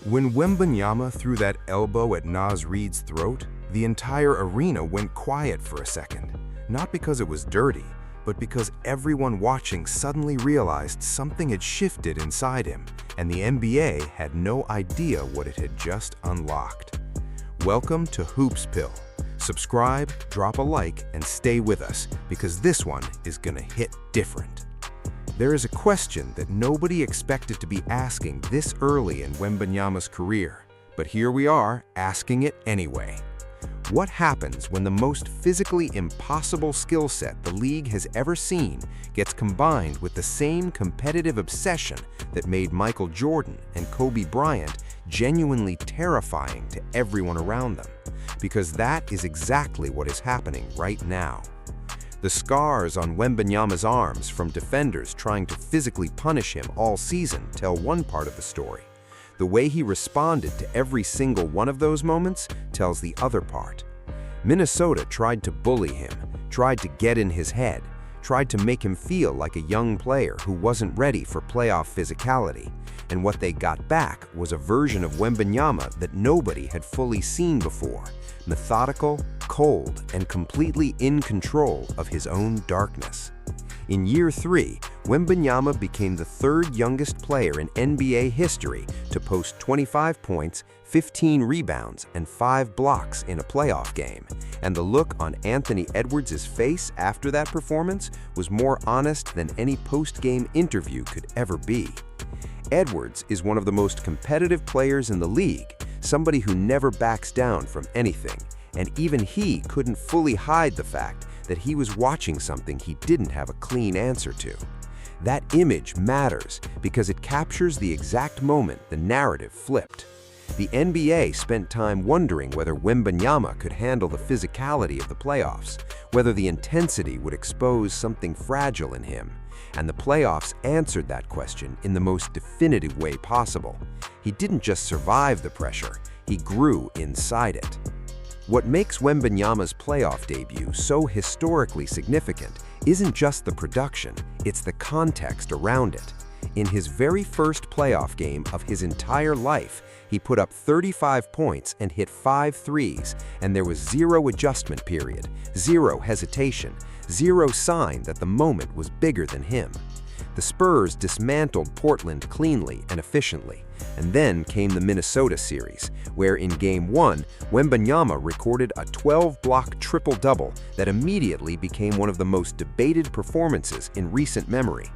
When Wembanyama threw that elbow at Naz Reid's throat, the entire arena went quiet for a second. Not because it was dirty, but because everyone watching suddenly realized something had shifted inside him, and the NBA had no idea what it had just unlocked. Welcome to Hoops Pill. Subscribe, drop a like, and stay with us, because this one is gonna hit different. There is a question that nobody expected to be asking this early in Wembanyama's career, but here we are, asking it anyway. What happens when the most physically impossible skill set the league has ever seen gets combined with the same competitive obsession that made Michael Jordan and Kobe Bryant genuinely terrifying to everyone around them? Because that is exactly what is happening right now. The scars on Wembanyama's arms from defenders trying to physically punish him all season tell one part of the story. The way he responded to every single one of those moments tells the other part. Minnesota tried to bully him, tried to get in his head, tried to make him feel like a young player who wasn't ready for playoff physicality, and what they got back was a version of Wembanyama that nobody had fully seen before, methodical, cold, and completely in control of his own darkness. In year 3, Wembanyama became the third youngest player in NBA history to post 25 points, 15 rebounds, and 5 blocks in a playoff game, and the look on Anthony Edwards' face after that performance was more honest than any post-game interview could ever be. Edwards is one of the most competitive players in the league, somebody who never backs down from anything, and even he couldn't fully hide the fact that he was watching something he didn't have a clean answer to. That image matters because it captures the exact moment the narrative flipped. The NBA spent time wondering whether Wembanyama could handle the physicality of the playoffs, whether the intensity would expose something fragile in him, and the playoffs answered that question in the most definitive way possible. He didn't just survive the pressure, he grew inside it. What makes Wembanyama's playoff debut so historically significant isn't just the production, it's the context around it. In his very first playoff game of his entire life, he put up 35 points and hit 5 threes, and there was zero adjustment period, zero hesitation, zero sign that the moment was bigger than him. The Spurs dismantled Portland cleanly and efficiently, and then came the Minnesota series, where in Game 1, Wembanyama recorded a 12-block triple-double that immediately became one of the most debated performances in recent memory.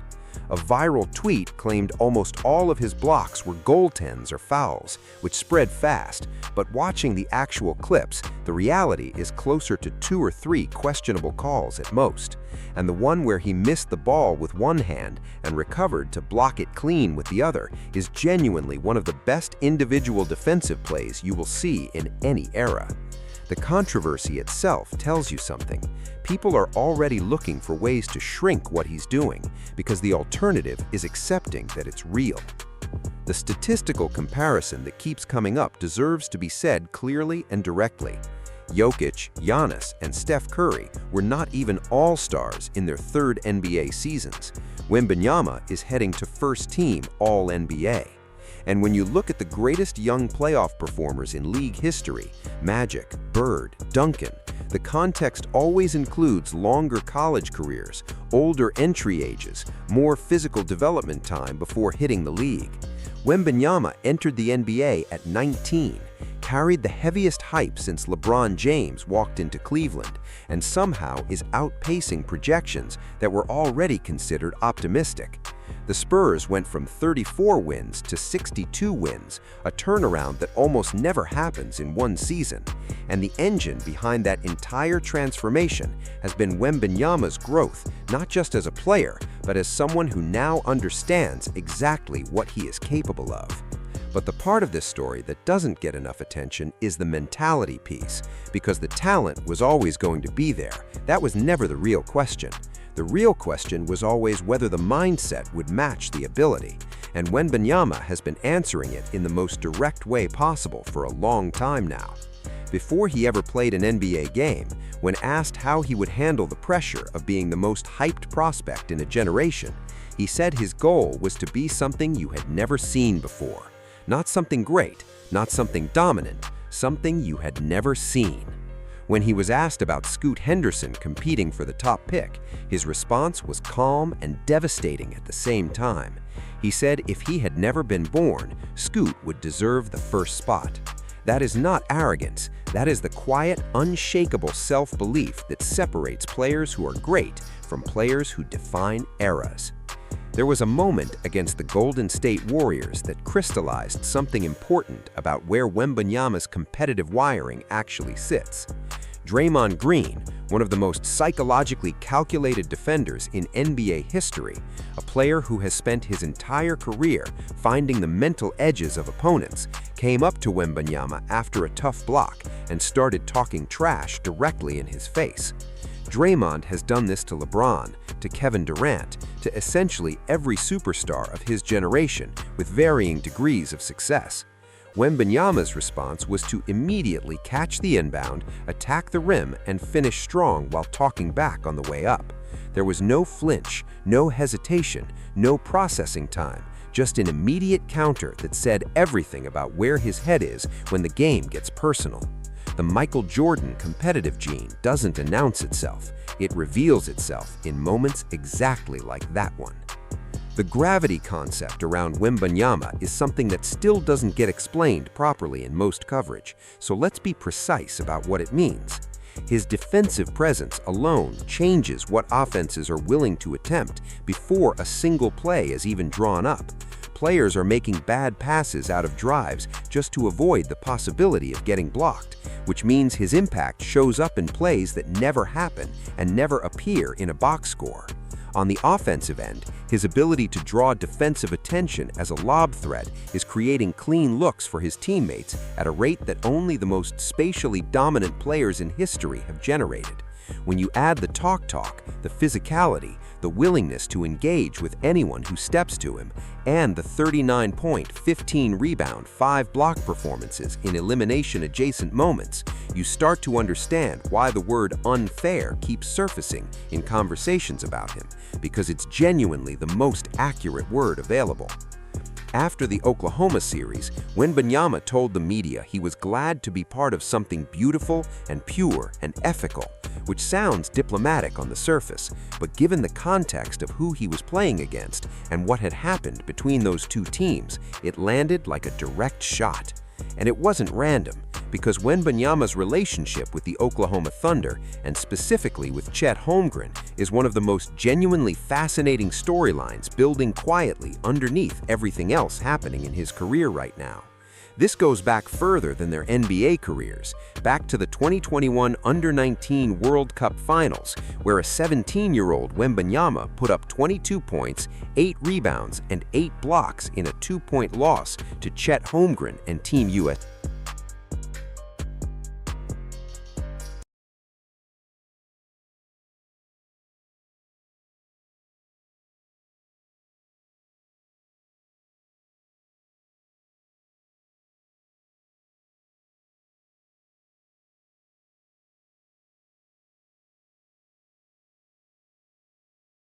A viral tweet claimed almost all of his blocks were goaltends or fouls, which spread fast, but watching the actual clips, the reality is closer to 2 or 3 questionable calls at most, and the one where he missed the ball with one hand and recovered to block it clean with the other is genuinely one of the best individual defensive plays you will see in any era. The controversy itself tells you something. People are already looking for ways to shrink what he's doing because the alternative is accepting that it's real. The statistical comparison that keeps coming up deserves to be said clearly and directly. Jokic, Giannis, and Steph Curry were not even all-stars in their third NBA seasons. Wembanyama is heading to first-team All-NBA. And when you look at the greatest young playoff performers in league history, Magic, Bird, Duncan, the context always includes longer college careers, older entry ages, more physical development time before hitting the league. Wembanyama entered the NBA at 19, carried the heaviest hype since LeBron James walked into Cleveland, and somehow is outpacing projections that were already considered optimistic. The Spurs went from 34 wins to 62 wins, a turnaround that almost never happens in one season. And the engine behind that entire transformation has been Wembanyama's growth, not just as a player, but as someone who now understands exactly what he is capable of. But the part of this story that doesn't get enough attention is the mentality piece, because the talent was always going to be there. That was never the real question. The real question was always whether the mindset would match the ability, and Wembanyama has been answering it in the most direct way possible for a long time now. Before he ever played an NBA game, when asked how he would handle the pressure of being the most hyped prospect in a generation, he said his goal was to be something you had never seen before. Not something great, not something dominant, something you had never seen. When he was asked about Scoot Henderson competing for the top pick, his response was calm and devastating at the same time. He said if he had never been born, Scoot would deserve the first spot. That is not arrogance. That is the quiet, unshakable self-belief that separates players who are great from players who define eras. There was a moment against the Golden State Warriors that crystallized something important about where Wembanyama's competitive wiring actually sits. Draymond Green, one of the most psychologically calculated defenders in NBA history, a player who has spent his entire career finding the mental edges of opponents, came up to Wembanyama after a tough block and started talking trash directly in his face. Draymond has done this to LeBron, to Kevin Durant, to essentially every superstar of his generation with varying degrees of success. Wembanyama's response was to immediately catch the inbound, attack the rim, and finish strong while talking back on the way up. There was no flinch, no hesitation, no processing time, just an immediate counter that said everything about where his head is when the game gets personal. The Michael Jordan competitive gene doesn't announce itself. It reveals itself in moments exactly like that one. The gravity concept around Wembanyama is something that still doesn't get explained properly in most coverage, so let's be precise about what it means. His defensive presence alone changes what offenses are willing to attempt before a single play is even drawn up. Players are making bad passes out of drives just to avoid the possibility of getting blocked, which means his impact shows up in plays that never happen and never appear in a box score. On the offensive end, his ability to draw defensive attention as a lob threat is creating clean looks for his teammates at a rate that only the most spatially dominant players in history have generated. When you add the talk, the physicality, the willingness to engage with anyone who steps to him, and the 39-point, 15-rebound, 5-block performances in elimination-adjacent moments, you start to understand why the word unfair keeps surfacing in conversations about him, because it's genuinely the most accurate word available. After the Oklahoma series, Wembanyama told the media he was glad to be part of something beautiful and pure and ethical, which sounds diplomatic on the surface, but given the context of who he was playing against and what had happened between those two teams, it landed like a direct shot. And it wasn't random, because Wembanyama's relationship with the Oklahoma Thunder, and specifically with Chet Holmgren, is one of the most genuinely fascinating storylines building quietly underneath everything else happening in his career right now. This goes back further than their NBA careers, back to the 2021 Under-19 World Cup Finals, where a 17-year-old Wembanyama put up 22 points, 8 rebounds, and 8 blocks in a 2-point loss to Chet Holmgren and Team USA.